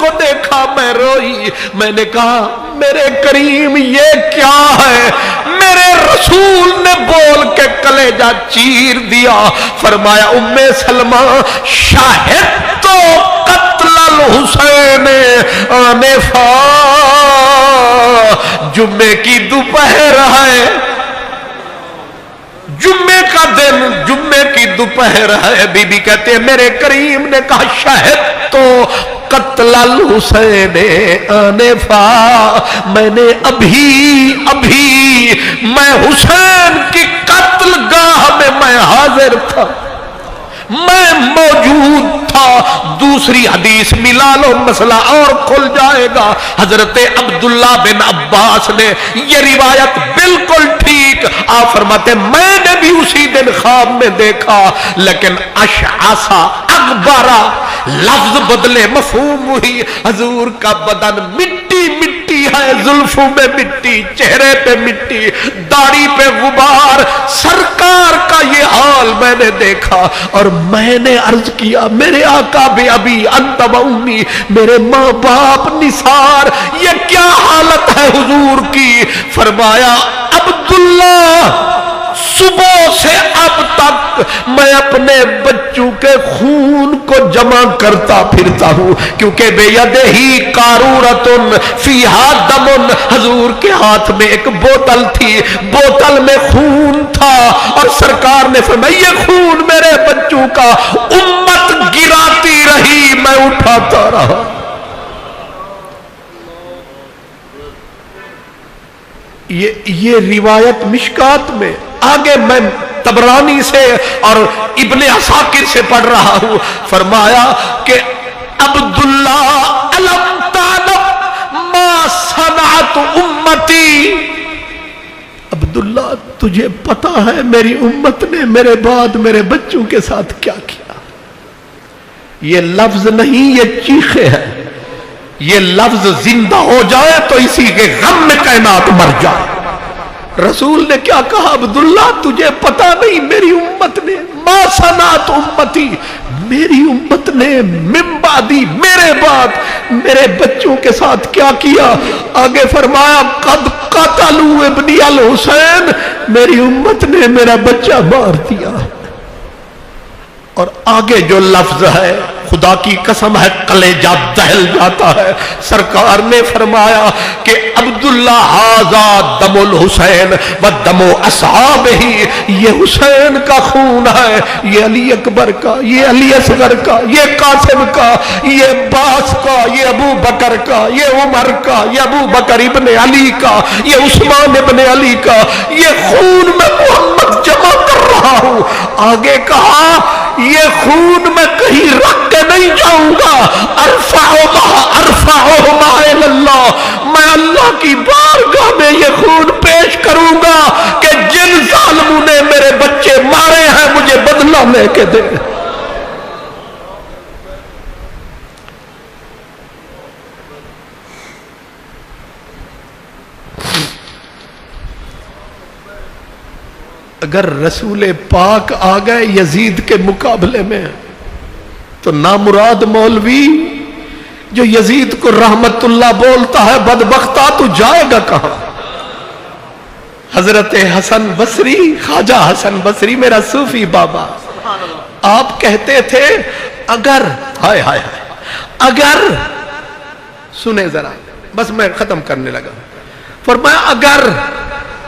کو دیکھا میں روئی. میں نے کہا میرے کریم یہ کیا ہے؟ میرے رسول نے بول کے کلیجہ چیر دیا. فرمایا ام سلمہ شاہد تو قتل الحسین آنفا. جمعے کی دوپہر ہے، جمعے کا دن، جمعے کی دوپہر ہے. بی بی کہتے ہیں میرے کریم نے کہا شاہد تو قتل الحسین آنفا. میں نے ابھی میں حسین کی قتل گاہ میں حاضر تھا، میں موجود تھا. دوسری حدیث ملا لو مسئلہ اور کھل جائے گا. حضرت عبداللہ بن عباس نے یہ روایت بالکل ٹھیک آپ فرماتے میں نے بھی اسی دن خواب میں دیکھا، لیکن اشعثا اکبرا لفظ بدلے مفہوم ہوئی. حضور کا بدن مٹی مٹی ہے، زلفوں میں مٹی، چہرے پہ مٹی، داڑھی پہ غبار. سرکار کا یہ حال میں نے دیکھا اور میں نے عرض کیا میرے آقا بھی ابھی انت و امی، میرے ماں باپ نثار، یہ کیا حالت ہے حضور کی؟ فرمایا عبداللہ صبح سے اب تک میں اپنے بچوں کے خون کو جمع کرتا پھرتا ہوں، کیونکہ بے یدہی قارورۃ فیہا دم. حضور کے ہاتھ میں ایک بوتل تھی، بوتل میں خون تھا اور سرکار نے فرمایا یہ خون میرے بچوں کا. امت گراتی رہی، میں اٹھاتا رہا. یہ روایت مشکات میں. آگے میں طبرانی سے اور ابن عساکر سے پڑھ رہا ہوں. فرمایا کہ عبداللہ علم تعلم ما صنعت امتی. عبداللہ تجھے پتا ہے میری امت نے میرے بعد میرے بچوں کے ساتھ کیا کیا؟ یہ لفظ نہیں، یہ چیخے ہیں. یہ لفظ زندہ ہو جائے تو اسی کے غم میں کائنات مر جائے. رسول نے کیا کہا؟ عبداللہ تجھے پتا نہیں میری امت نے ما صنعت امتی، میری امت نے من بعدی میرے بعد میرے بچوں کے ساتھ کیا کیا؟ آگے فرمایا قد قتلوا ابنی الحسین، میری امت نے میرا بچہ مار دیا. اور آگے جو لفظ ہے خدا کی قسم ہے کلیجہ دہل جاتا ہے. سرکار نے فرمایا کہ عبداللہ ھذا دم الحسین و دم اصحابہ، یہ حسین کا خون ہے، یہ علی اکبر کا، یہ علی اصغر کا، یہ قاسم کا، یہ عباس کا، یہ ابو بکر کا، یہ عمر کا، یہ ابو بکر ابن علی کا، یہ عثمان ابن علی کا. یہ خون میں محمد جمع کر رہا ہوں. آگے کہا یہ خون میں کہیں رکھ کے نہیں جاؤں گا. ارفعہما الی اللہ، میں اللہ کی بارگاہ میں یہ خون پیش کروں گا کہ جن ظالموں نے میرے بچے مارے ہیں مجھے بدلہ لے کے دے. اگر رسول پاک آ گئے یزید کے مقابلے میں تو نامراد مولوی جو یزید کو رحمت اللہ بولتا ہے بدبختہ تو جائے گا کہاں؟ حضرت حسن بصری، خواجہ حسن بصری میرا صوفی بابا، آپ کہتے تھے اگر ہائے ہائے اگر سنیں ذرا، بس میں ختم کرنے لگا. فرمایا اگر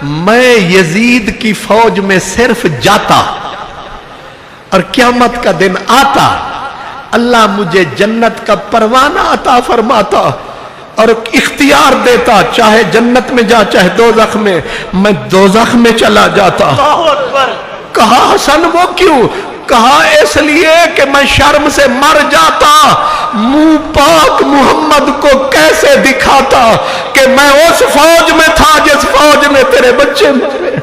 میں یزید کی فوج میں صرف جاتا اور قیامت کا دن آتا، اللہ مجھے جنت کا پروانہ عطا فرماتا اور اختیار دیتا، چاہے جنت میں جا چاہے دوزخ میں دوزخ میں چلا جاتا. کہا حسن وہ کیوں؟ کہا اس لیے کہ میں شرم سے مر جاتا، منہ پاک محمد کو کیسے دکھاتا کہ میں اس فوج میں تھا جس فوج میں تیرے بچے مارے.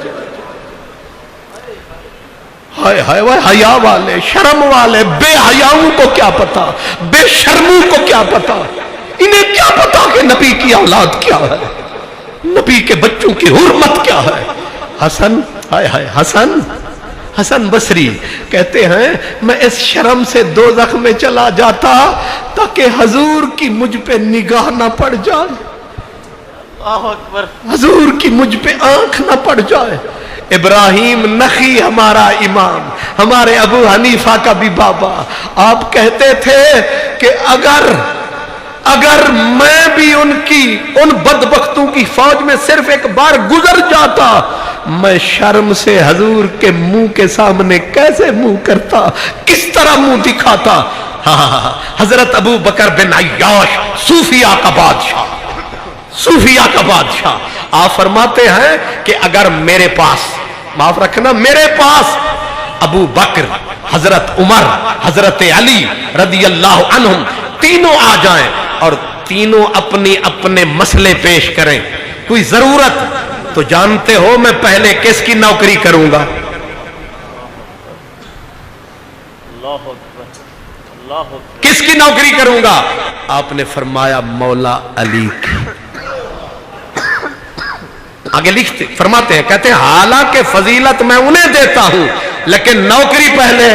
ہائے ہائے وہ حیا والے، شرم والے، بے حیاؤں کو کیا پتا، بے شرموں کو کیا پتا، انہیں کیا پتا کہ نبی کی اولاد کیا ہے، نبی کے بچوں کی حرمت کیا ہے. حسن ہائے ہائے حسن حسن بصری کہتے ہیں میں اس شرم سے دوزخ میں چلا جاتا تاکہ حضور کی مجھ پہ نگاہ نہ پڑ جائے، حضور کی مجھ پہ آنکھ نہ پڑ جائے۔ ابراہیم نخی ہمارا امام، ہمارے ابو حنیفہ کا بھی بابا، آپ کہتے تھے کہ اگر میں بھی ان بدبختوں کی فوج میں صرف ایک بار گزر جاتا، میں شرم سے حضور کے منہ کے سامنے کیسے منہ کرتا، کس طرح منہ دکھاتا۔ حضرت ابو بکر بن عیاش صوفیہ کا بادشاہ، صوفیہ کا بادشاہ، آپ فرماتے ہیں کہ اگر میرے پاس، معاف رکھنا، میرے پاس ابو بکر، حضرت عمر، حضرت علی رضی اللہ عنہم تینوں آ جائیں اور تینوں اپنے مسئلے پیش کریں، کوئی ضرورت، تو جانتے ہو میں پہلے کس کی نوکری کروں گا؟ کس کی نوکری کروں گا؟ آپ نے فرمایا مولا علی کی۔ آگے لکھتے فرماتے ہیں، کہتے ہیں حالانکہ فضیلت میں انہیں دیتا ہوں لیکن نوکری پہلے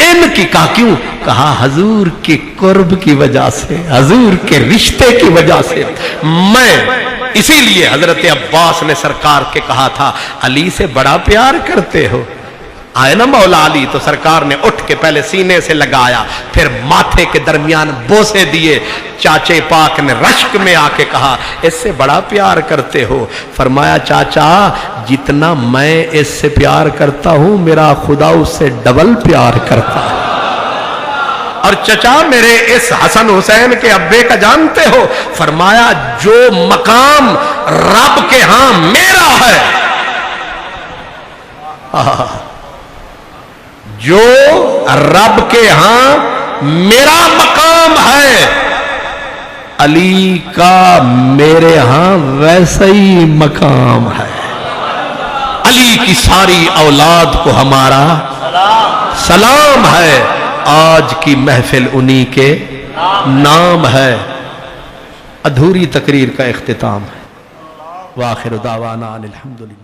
ان کی۔ کہا کیوں؟ کہا حضور کی قرب کی وجہ سے، حضور کے رشتے کی وجہ سے میں۔ اسی لیے حضرت عباس نے سرکار کے کہا تھا علی سے بڑا پیار کرتے ہو، آئے نا مولا علی تو سرکار نے اٹھ کے پہلے سینے سے لگایا، پھر ماتھے کے درمیان بوسے دیے۔ چاچے پاک نے رشک میں آ کے کہا اس سے بڑا پیار کرتے ہو؟ فرمایا چاچا جتنا میں اس سے پیار کرتا ہوں میرا خدا اس سے ڈبل پیار کرتا ہے۔ اور چچا میرے اس حسن حسین کے ابے کا جانتے ہو؟ فرمایا جو مقام رب کے ہاں میرا ہے، جو رب کے ہاں میرا مقام ہے، علی کا میرے ہاں ویسا ہی مقام ہے۔ علی کی ساری اولاد کو ہمارا سلام ہے، آج کی محفل انہی کے نام ہے۔ ادھوری تقریر کا اختتام ہے۔ وآخر دعوانا الحمدللہ۔